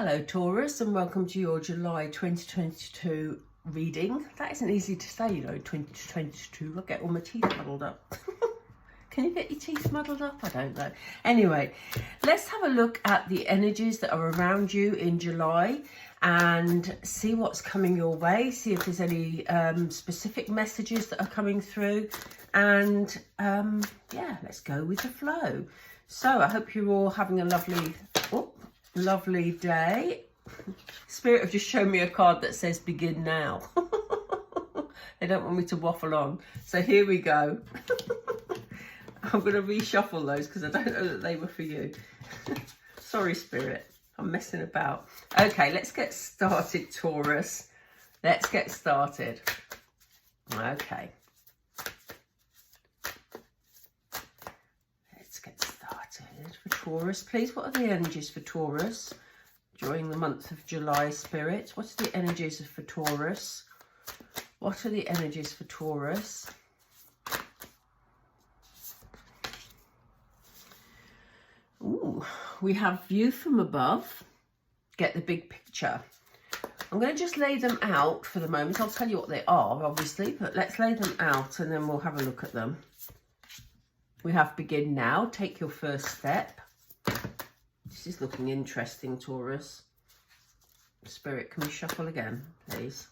Hello Taurus, and welcome to your July 2022 reading. That isn't easy to say, you know, 2022. I get all my teeth muddled up. Can you get your teeth muddled up? I don't know. Anyway, let's have a look at the energies that are around you in July and see what's coming your way. See if there's any specific messages that are coming through. And yeah, let's go with the flow. So I hope you're all having a lovely day. Spirit have just shown me a card that says begin now. They don't want me to waffle on. So here we go. I'm going to reshuffle those because I don't know that they were for you. Sorry, Spirit. I'm messing about. Okay, let's get started, Taurus. Let's get started. Okay. Let's get started. For Taurus, please, what are the energies for Taurus during the month of July, Spirit? What are the energies for Taurus? What are the energies for Taurus? Ooh, we have view from above, get the big picture. I'm going to just lay them out for the moment. I'll tell you what they are, obviously, but let's lay them out and then we'll have a look at them. We have begin now, take your first step. This is looking interesting, Taurus. Spirit, can we shuffle again, please?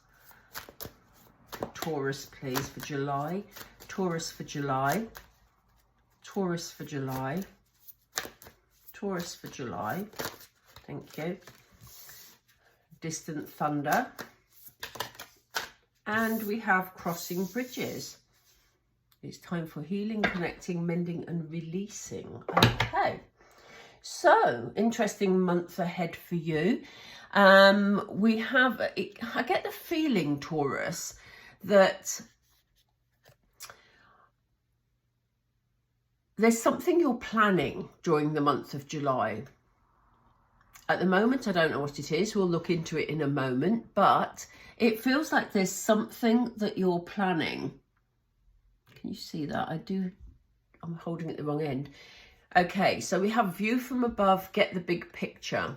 Taurus, please, for July. Taurus for July. Taurus for July. Taurus for July. Thank you. Distant thunder. And we have crossing bridges. It's time for healing, connecting, mending and releasing. Okay. So, interesting month ahead for you. We have, I get the feeling, Taurus, that there's something you're planning during the month of July. At the moment, I don't know what it is. We'll look into it in a moment, but it feels like there's something that you're planning. Can you see that? I'm holding it the wrong end. Okay, so we have view from above, get the big picture.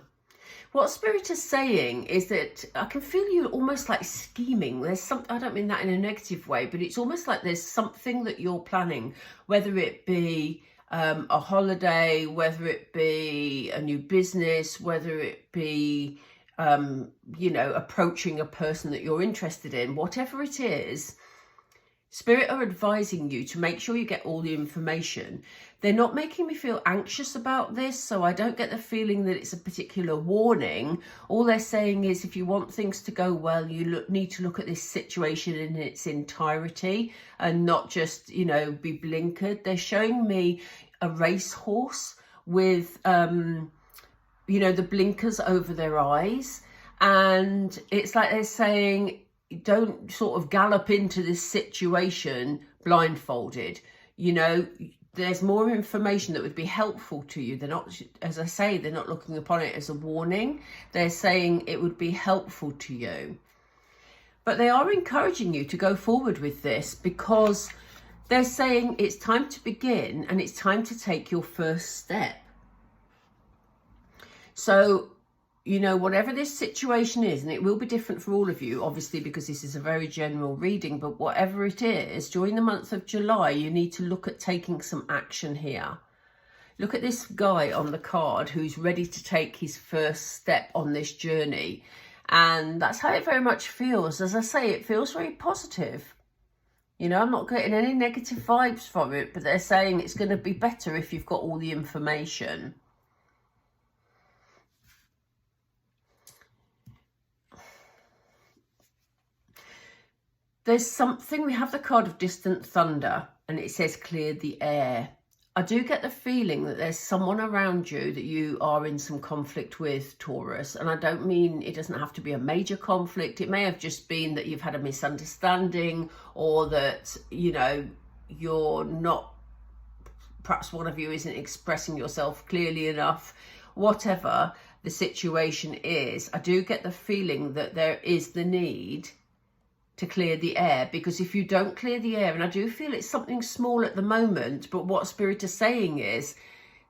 What Spirit is saying is that I can feel you almost like scheming. There's some, I don't mean that in a negative way, but it's almost like there's something that you're planning, whether it be a holiday, whether it be a new business, whether it be, you know, approaching a person that you're interested in, whatever it is. Spirit are advising you to make sure you get all the information. They're not making me feel anxious about this, so I don't get the feeling that it's a particular warning. All they're saying is if you want things to go well, you need to look at this situation in its entirety and not just, you know, be blinkered. They're showing me a racehorse with, you know, the blinkers over their eyes. And it's like they're saying, don't sort of gallop into this situation blindfolded. You know, there's more information that would be helpful to you. They're not, as I say, they're not looking upon it as a warning. They're saying it would be helpful to you. But they are encouraging you to go forward with this because they're saying it's time to begin and it's time to take your first step. So, you know, whatever this situation is, and it will be different for all of you, obviously, because this is a very general reading, but whatever it is, during the month of July, you need to look at taking some action here. Look at this guy on the card who's ready to take his first step on this journey. And that's how it very much feels. As I say, it feels very positive. You know, I'm not getting any negative vibes from it, but they're saying it's going to be better if you've got all the information. There's something, we have the card of distant thunder and it says clear the air. I do get the feeling that there's someone around you that you are in some conflict with, Taurus. And I don't mean it doesn't have to be a major conflict. It may have just been that you've had a misunderstanding or that, you know, you're not, perhaps one of you isn't expressing yourself clearly enough. Whatever the situation is, I do get the feeling that there is the need to clear the air, because if you don't clear the air, and I do feel it's something small at the moment, but what Spirit is saying is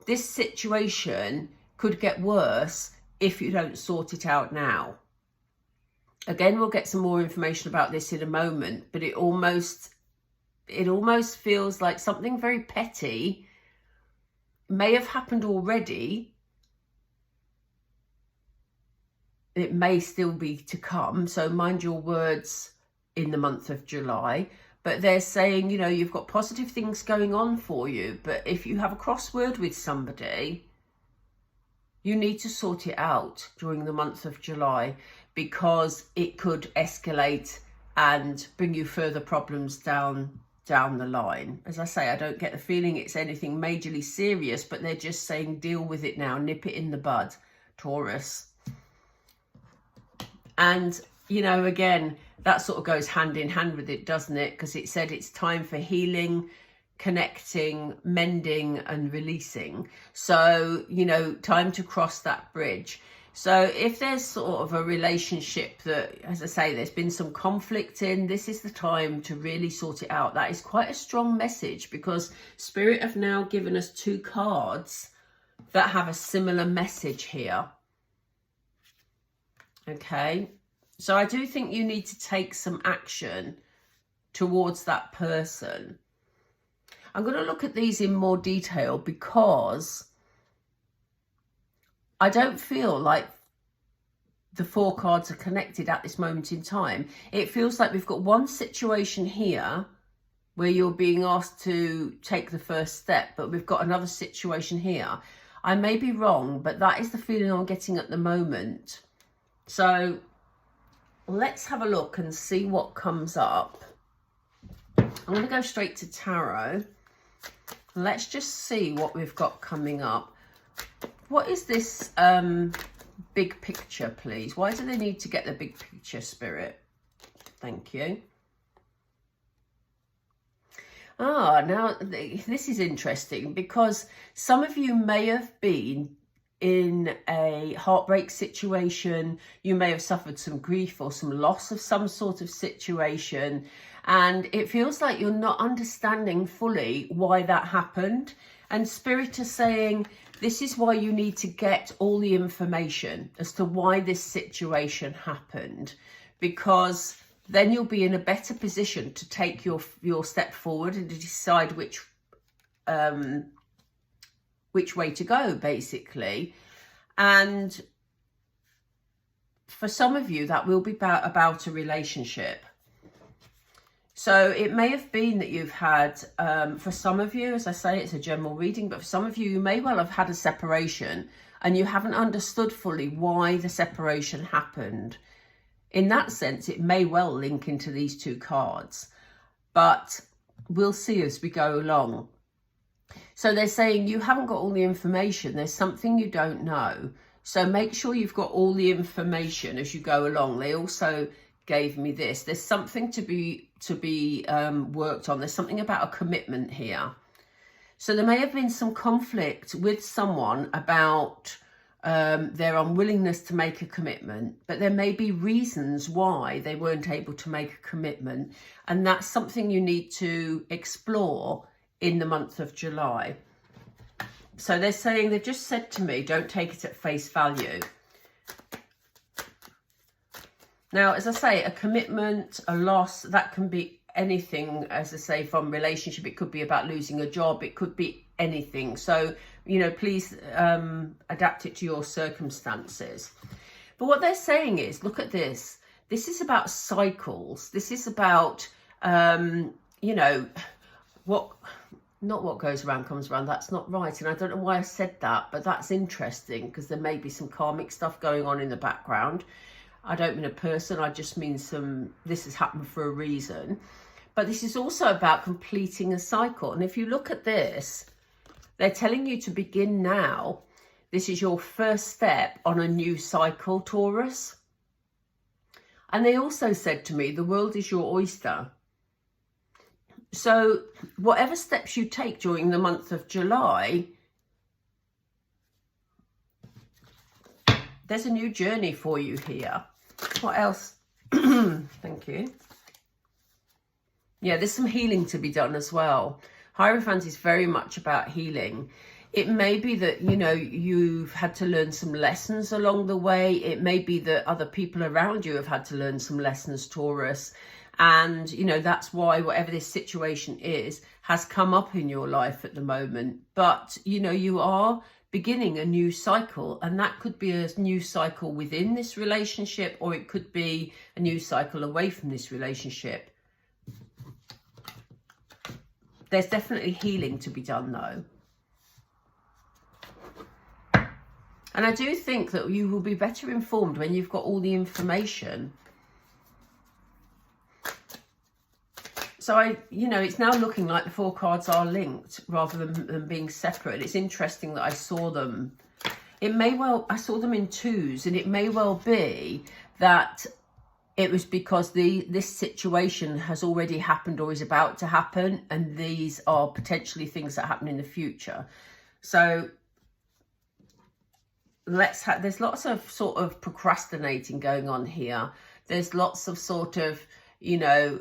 this situation could get worse if you don't sort it out now. Again, we'll get some more information about this in a moment, but it almost feels like something very petty may have happened already. It may still be to come, so mind your words in the month of July. But they're saying, you know, you've got positive things going on for you, but if you have a crossword with somebody, you need to sort it out during the month of July, because it could escalate and bring you further problems down the line. As I say, I don't get the feeling it's anything majorly serious, but they're just saying deal with it now, nip it in the bud, Taurus. And, you know, again, that sort of goes hand in hand with it, doesn't it? Because it said it's time for healing, connecting, mending and releasing. So, you know, time to cross that bridge. So if there's sort of a relationship that, as I say, there's been some conflict in, this is the time to really sort it out. That is quite a strong message, because Spirit have now given us 2 cards that have a similar message here. Okay, so I do think you need to take some action towards that person. I'm going to look at these in more detail, because I don't feel like the 4 cards are connected at this moment in time. It feels like we've got one situation here where you're being asked to take the first step, but we've got another situation here. I may be wrong, but that is the feeling I'm getting at the moment. So let's have a look and see what comes up. I'm going to go straight to tarot. Let's just see what we've got coming up. What is this big picture, please? Why do they need to get the big picture, Spirit? Thank you. Now this is interesting, because some of you may have been in a heartbreak situation. You may have suffered some grief or some loss of some sort of situation, and it feels like you're not understanding fully why that happened. And Spirit is saying this is why you need to get all the information as to why this situation happened, because then you'll be in a better position to take your step forward and to decide which way to go, basically. And for some of you, that will be about a relationship. So it may have been that you've had, for some of you, as I say, it's a general reading, but for some of you, you may well have had a separation and you haven't understood fully why the separation happened. In that sense, it may well link into these 2 cards, but we'll see as we go along. So they're saying you haven't got all the information. There's something you don't know. So make sure you've got all the information as you go along. They also gave me this. There's something to be worked on. There's something about a commitment here. So there may have been some conflict with someone about their unwillingness to make a commitment, but there may be reasons why they weren't able to make a commitment. And that's something you need to explore in the month of July. So they're saying, they've just said to me, don't take it at face value. Now, as I say, a commitment, a loss, that can be anything, as I say, from relationship. It could be about losing a job. It could be anything. So, you know, please adapt it to your circumstances. But what they're saying is, look at this. This is about cycles. This is about, you know, not what goes around comes around. That's not right. And I don't know why I said that, but that's interesting, because there may be some karmic stuff going on in the background. I don't mean a person, I just mean this has happened for a reason. But this is also about completing a cycle. And if you look at this, they're telling you to begin now. This is your first step on a new cycle, Taurus. And they also said to me, the world is your oyster. So whatever steps you take during the month of July, there's a new journey for you here. What else? Thank you. Yeah, there's some healing to be done as well. Hierophant is very much about healing. It may be that, you know, you've had to learn some lessons along the way. It may be that other people around you have had to learn some lessons, Taurus. And, you know, that's why whatever this situation is has come up in your life at the moment. But, you know, you are beginning a new cycle, and that could be a new cycle within this relationship, or it could be a new cycle away from this relationship. There's definitely healing to be done, though. And I do think that you will be better informed when you've got all the information. So you know, it's now looking like the 4 cards are linked rather than them being separate. It's interesting that I saw them. I saw them in 2s, and it may well be that it was because this situation has already happened or is about to happen, and these are potentially things that happen in the future. So there's lots of sort of procrastinating going on here. There's lots of sort of, you know,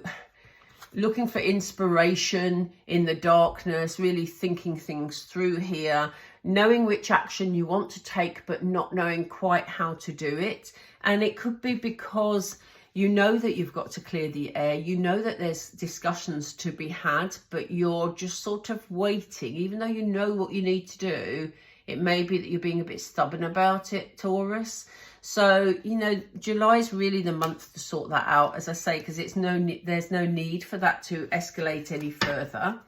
looking for inspiration in the darkness, really thinking things through here, knowing which action you want to take, but not knowing quite how to do it. And it could be because you know that you've got to clear the air. You know that there's discussions to be had, but you're just sort of waiting, even though you know what you need to do. It may be that you're being a bit stubborn about it, Taurus. So, you know, July is really the month to sort that out, as I say, because there's no need for that to escalate any further.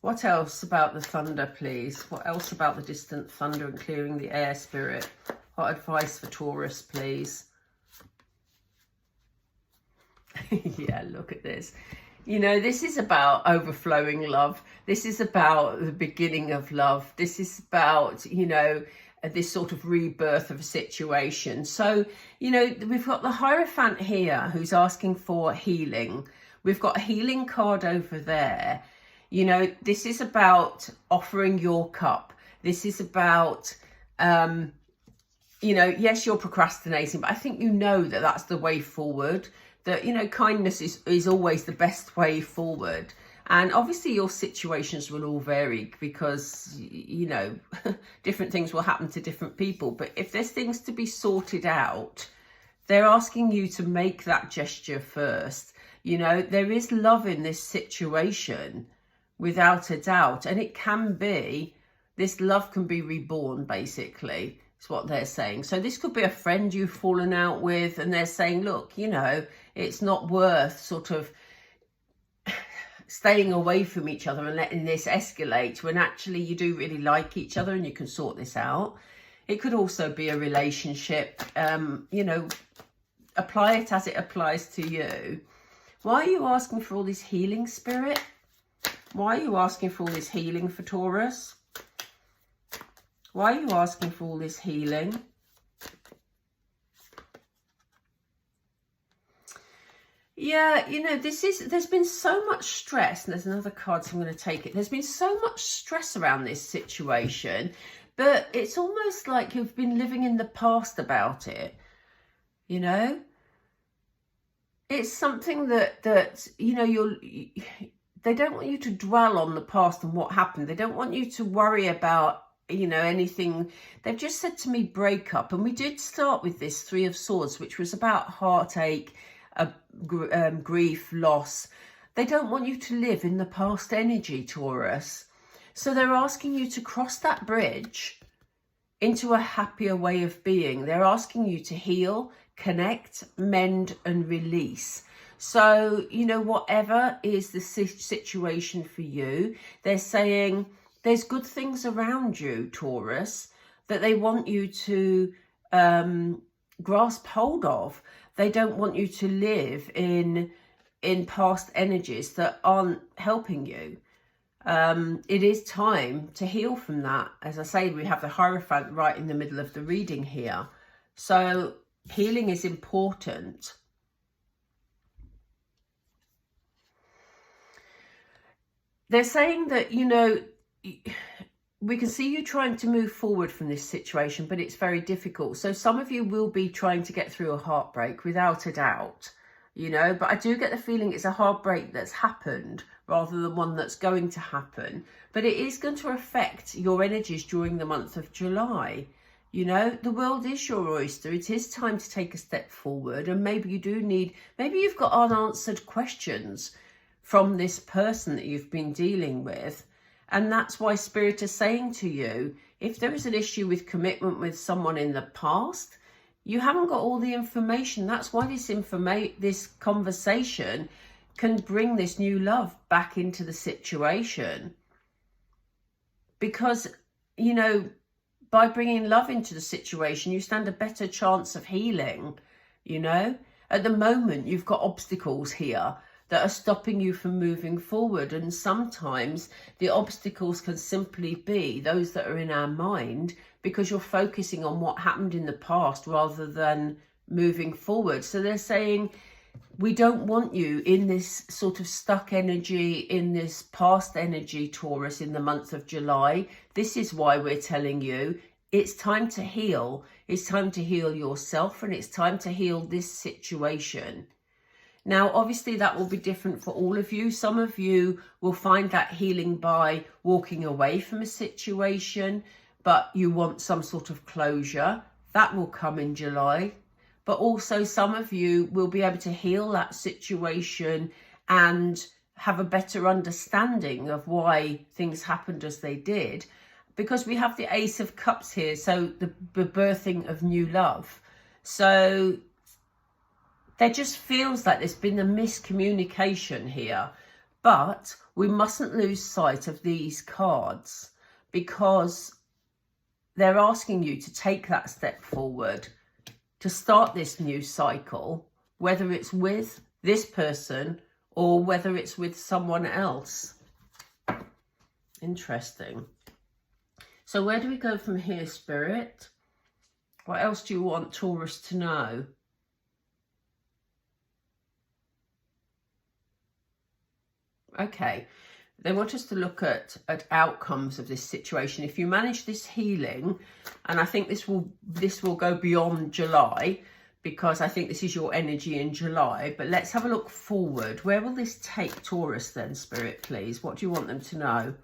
What else about the thunder, please? What else about the distant thunder and clearing the air, Spirit? What advice for Taurus, please? Yeah, look at this. You know, this is about overflowing love. This is about the beginning of love. This is about, you know, this sort of rebirth of a situation. So, you know, we've got the Hierophant here who's asking for healing. We've got a healing card over there. You know, this is about offering your cup. This is about, you know, yes, you're procrastinating, but I think you know that that's the way forward. That, you know, kindness is always the best way forward. And obviously your situations will all vary because, you know, different things will happen to different people. But if there's things to be sorted out, they're asking you to make that gesture first. You know, there is love in this situation, without a doubt. And it can be, this love can be reborn, basically. Is what they're saying. So this could be a friend you've fallen out with, and they're saying, look, you know, it's not worth sort of staying away from each other and letting this escalate when actually you do really like each other and you can sort this out. It could also be a relationship, you know, apply it as it applies to you. Why are you asking for all this healing, Spirit? Why are you asking for all this healing for Taurus? Why are you asking for all this healing? Yeah, you know, there's been so much stress, and there's another card, so I'm going to take it. There's been so much stress around this situation, but it's almost like you've been living in the past about it, you know? It's something that you know, they don't want you to dwell on the past and what happened. They don't want you to worry about, you know, anything. They've just said to me break up, and we did start with this 3 of Swords, which was about heartache, grief, loss. They don't want you to live in the past energy, Taurus. So they're asking you to cross that bridge into a happier way of being. They're asking you to heal, connect, mend and release. So, you know, whatever is the situation for you, they're saying there's good things around you, Taurus, that they want you to grasp hold of. They don't want you to live in past energies that aren't helping you. It is time to heal from that. As I say, we have the Hierophant right in the middle of the reading here. So healing is important. They're saying that, you know, we can see you trying to move forward from this situation, but it's very difficult. So some of you will be trying to get through a heartbreak, without a doubt, you know, but I do get the feeling it's a heartbreak that's happened rather than one that's going to happen. But it is going to affect your energies during the month of July. You know, the world is your oyster. It is time to take a step forward. And maybe you do need, maybe you've got unanswered questions from this person that you've been dealing with. And that's why Spirit is saying to you, if there is an issue with commitment with someone in the past, you haven't got all the information. That's why this conversation can bring this new love back into the situation. Because, you know, by bringing love into the situation, you stand a better chance of healing, you know. At the moment, you've got obstacles here that are stopping you from moving forward. And sometimes the obstacles can simply be those that are in our mind, because you're focusing on what happened in the past rather than moving forward. So they're saying, we don't want you in this sort of stuck energy, in this past energy, Taurus, in the month of July. This is why we're telling you it's time to heal. It's time to heal yourself, and it's time to heal this situation. Now, obviously, that will be different for all of you. Some of you will find that healing by walking away from a situation, but you want some sort of closure. That will come in July. But also some of you will be able to heal that situation and have a better understanding of why things happened as they did. Because we have the Ace of Cups here, so the birthing of new love. So there just feels like there's been a miscommunication here. But we mustn't lose sight of these cards, because they're asking you to take that step forward, to start this new cycle, whether it's with this person or whether it's with someone else. Interesting. So where do we go from here, Spirit? What else do you want Taurus to know? Okay. They want us to look at outcomes of this situation. If you manage this healing, and I think this will go beyond July, because I think this is your energy in July. But let's have a look forward. Where will this take Taurus then, Spirit, please? What do you want them to know?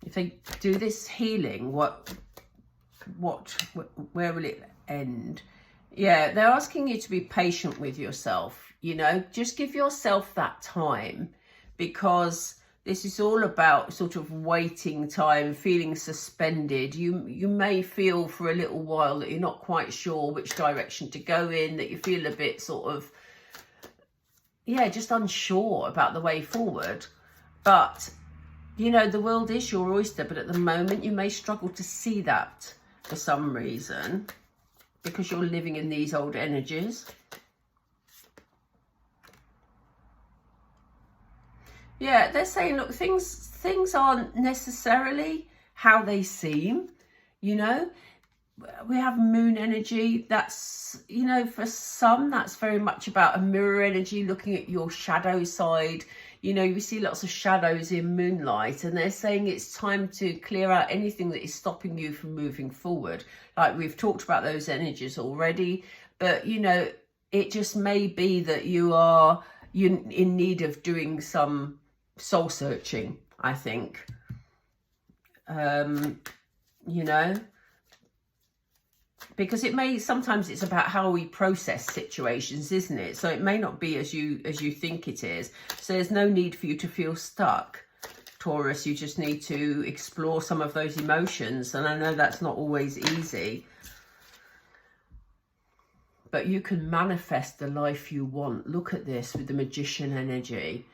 If they do this healing, where will it end? Yeah, they're asking you to be patient with yourself. You know, just give yourself that time. Because this is all about sort of waiting time, feeling suspended. You may feel for a little while that you're not quite sure which direction to go in, that you feel a bit sort of, yeah, just unsure about the way forward. But, you know, the world is your oyster, but at the moment you may struggle to see that for some reason, because you're living in these old energies. Yeah, they're saying, look, things aren't necessarily how they seem, you know. We have moon energy. That's, you know, for some, that's very much about a mirror energy, looking at your shadow side. You know, you see lots of shadows in moonlight, and they're saying it's time to clear out anything that is stopping you from moving forward. Like we've talked about those energies already, but, you know, it just may be that you're in need of doing some soul searching, I think. You know, because sometimes it's about how we process situations, isn't it? So it may not be as you think it is. So there's no need for you to feel stuck, Taurus. You just need to explore some of those emotions, and I know that's not always easy, but you can manifest the life you want. Look at this with the Magician energy.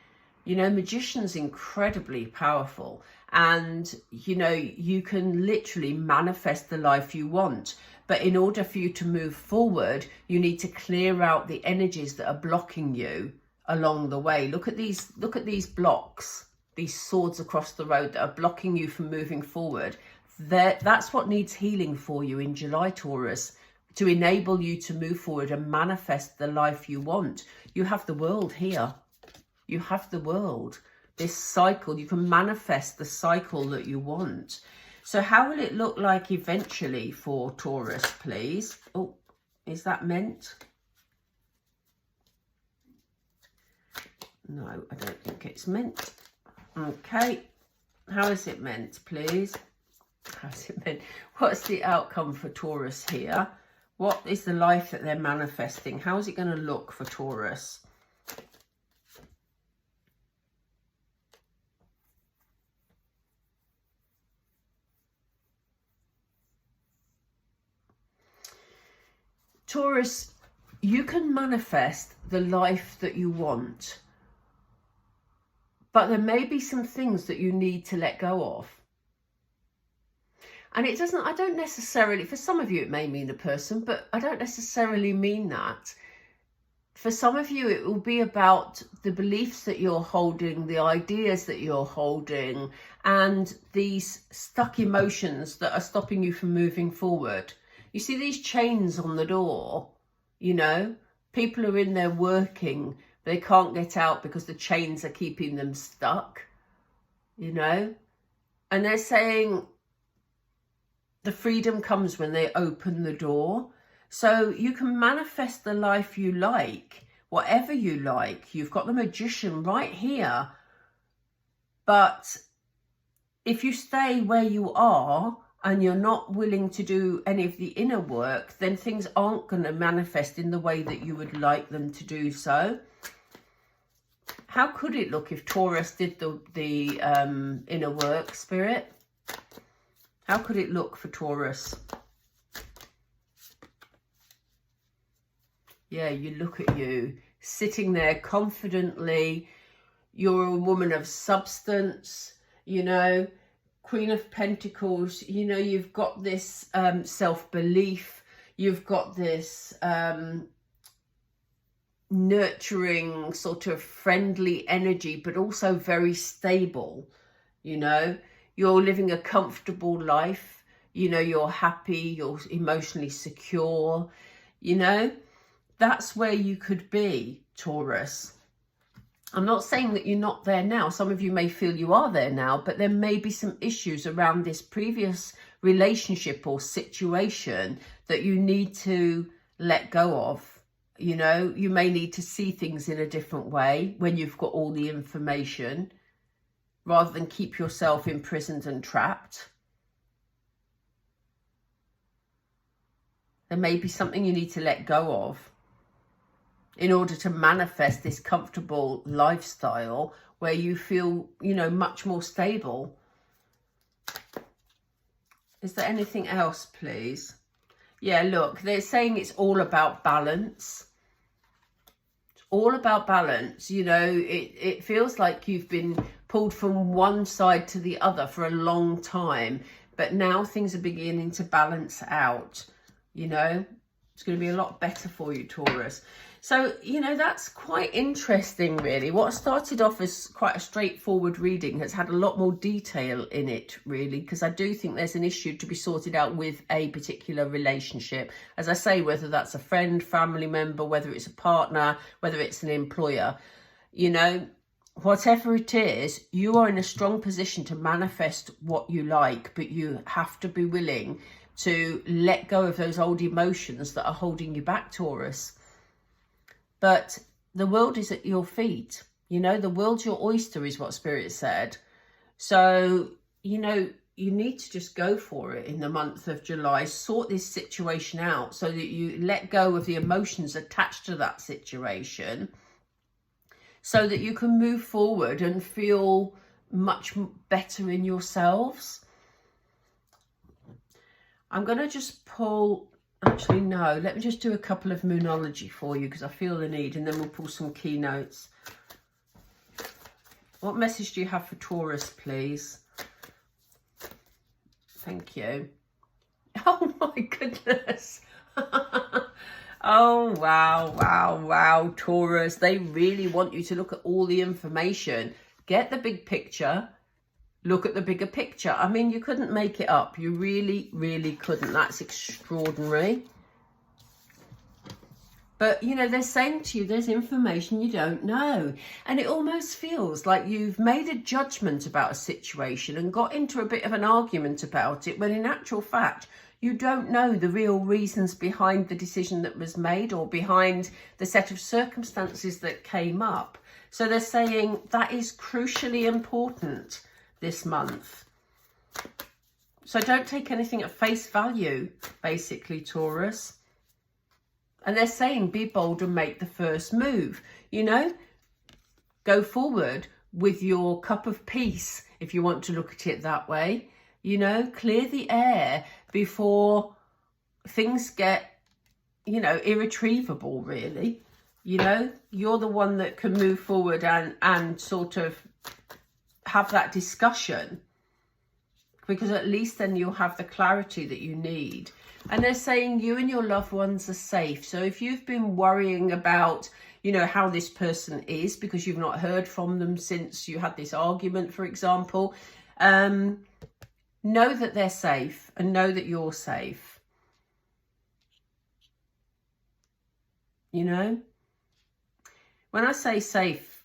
You know, Magician's incredibly powerful, and, you know, you can literally manifest the life you want. But in order for you to move forward, you need to clear out the energies that are blocking you along the way. Look at these blocks, these swords across the road that are blocking you from moving forward. That's what needs healing for you in July, Taurus, to enable you to move forward and manifest the life you want. You have the world here. You have the world, this cycle. You can manifest the cycle that you want. So how will it look like eventually for Taurus, please? Oh, is that meant? No, I don't think it's meant. Okay. How is it meant, please? How's it meant? What's the outcome for Taurus here? What is the life that they're manifesting? How is it going to look for Taurus? Taurus, you can manifest the life that you want, but there may be some things that you need to let go of. And it doesn't, I don't necessarily, for some of you it may mean a person, but I don't necessarily mean that. For some of you it will be about the beliefs that you're holding, the ideas that you're holding, and these stuck emotions that are stopping you from moving forward. You see these chains on the door, you know, people are in there working, they can't get out because the chains are keeping them stuck, you know, and they're saying the freedom comes when they open the door. So you can manifest the life you like, whatever you like. You've got the Magician right here. But if you stay where you are and you're not willing to do any of the inner work, then things aren't going to manifest in the way that you would like them to do so. How could it look if Taurus did the inner work, Spirit? How could it look for Taurus? Yeah, you look at you sitting there confidently. You're a woman of substance, you know, Queen of Pentacles. You know, you've got this self-belief. You've got this nurturing, sort of friendly energy, but also very stable, you know. You're living a comfortable life, you know, you're happy, you're emotionally secure, you know. That's where you could be, Taurus. I'm not saying that you're not there now. Some of you may feel you are there now, but there may be some issues around this previous relationship or situation that you need to let go of. You know, you may need to see things in a different way when you've got all the information, rather than keep yourself imprisoned and trapped. There may be something you need to let go of in order to manifest this comfortable lifestyle where you feel, you know, much more stable. Is there anything else, please? Yeah, look, they're saying it's all about balance. It's all about balance. You know, it feels like you've been pulled from one side to the other for a long time, but now things are beginning to balance out. You know, it's going to be a lot better for you, Taurus. So, you know, that's quite interesting, really. What started off as quite a straightforward reading has had a lot more detail in it, really, because I do think there's an issue to be sorted out with a particular relationship. As I say, whether that's a friend, family member, whether it's a partner, whether it's an employer, you know, whatever it is, you are in a strong position to manifest what you like, but you have to be willing to let go of those old emotions that are holding you back, Taurus. But the world is at your feet. You know, the world's your oyster is what Spirit said. So, you know, you need to just go for it in the month of July. Sort this situation out so that you let go of the emotions attached to that situation, so that you can move forward and feel much better in yourselves. I'm going to just pull... Actually, no, let me just do a couple of Moonology for you because I feel the need, and then we'll pull some keynotes. What message do you have for Taurus, please? Thank you. Oh, my goodness. Oh, wow, Taurus. They really want you to look at all the information. Get the big picture. Look at the bigger picture. I mean, you couldn't make it up. You really, really couldn't. That's extraordinary. But, you know, they're saying to you, there's information you don't know. And it almost feels like you've made a judgment about a situation and got into a bit of an argument about it, when in actual fact, you don't know the real reasons behind the decision that was made or behind the set of circumstances that came up. So they're saying that is crucially important this month. So don't take anything at face value, basically, Taurus. And they're saying be bold and make the first move. You know, go forward with your cup of peace, if you want to look at it that way. You know, clear the air before things get, you know, irretrievable, really. You know, you're the one that can move forward and sort of have that discussion, because at least then you'll have the clarity that you need. And they're saying you and your loved ones are safe. So if you've been worrying about, you know, how this person is because you've not heard from them since you had this argument, for example, know that they're safe and know that you're safe. You know, when I say safe,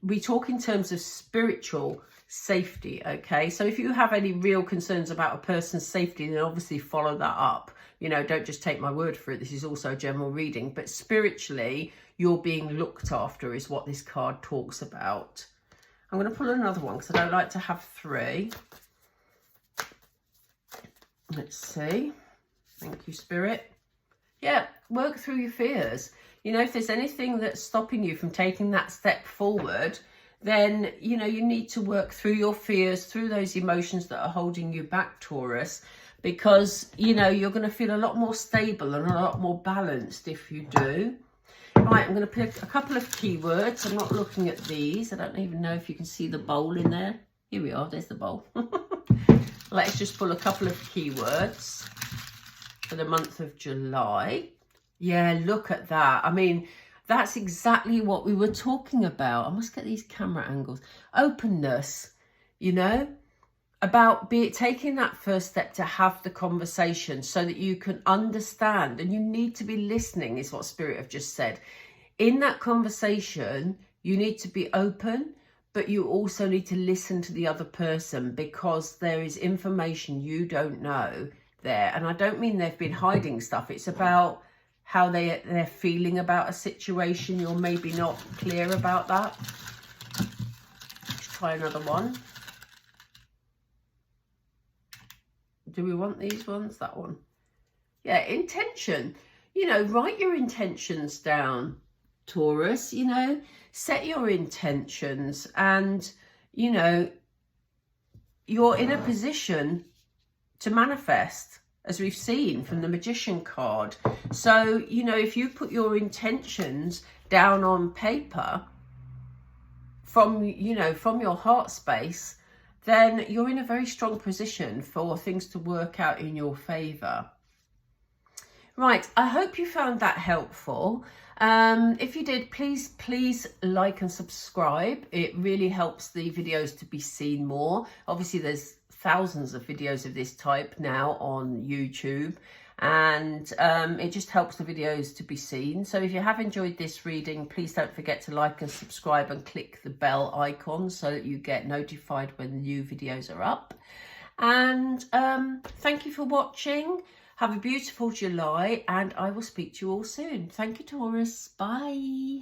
we talk in terms of spiritual safety, okay? So if you have any real concerns about a person's safety, then obviously follow that up. You know, don't just take my word for it. This is also a general reading. But spiritually, you're being looked after is what this card talks about. I'm going to pull another one because I don't like to have three. Let's see. Thank you, Spirit. Yeah, work through your fears. You know, if there's anything that's stopping you from taking that step forward, then, you know, you need to work through your fears, through those emotions that are holding you back, Taurus, because, you know, you're going to feel a lot more stable and a lot more balanced if you do. Right, I'm going to pick a couple of keywords. I'm not looking at these. I don't even know if you can see the bowl in there. Here we are. There's the bowl. Let's just pull a couple of keywords for the month of July. Yeah, look at that. I mean, that's exactly what we were talking about. I must get these camera angles. Openness, you know, about taking that first step to have the conversation so that you can understand, and you need to be listening is what Spirit have just said. In that conversation, you need to be open, but you also need to listen to the other person because there is information you don't know there. And I don't mean they've been hiding stuff. It's about how they're feeling about a situation. You're maybe not clear about that. Let's try another one. Do we want these ones? That one. Yeah, intention. You know, write your intentions down, Taurus. You know, set your intentions, and, you know, you're in a position to manifest, as we've seen from the Magician card. So, you know, if you put your intentions down on paper from, you know, from your heart space, then you're in a very strong position for things to work out in your favour. Right, I hope you found that helpful. If you did, please like and subscribe. It really helps the videos to be seen more. Obviously, there's thousands of videos of this type now on YouTube, and it just helps the videos to be seen. So if you have enjoyed this reading, please don't forget to like and subscribe and click the bell icon so that you get notified when new videos are up. And thank you for watching. Have a beautiful July, and I will speak to you all soon. Thank you, Taurus. Bye.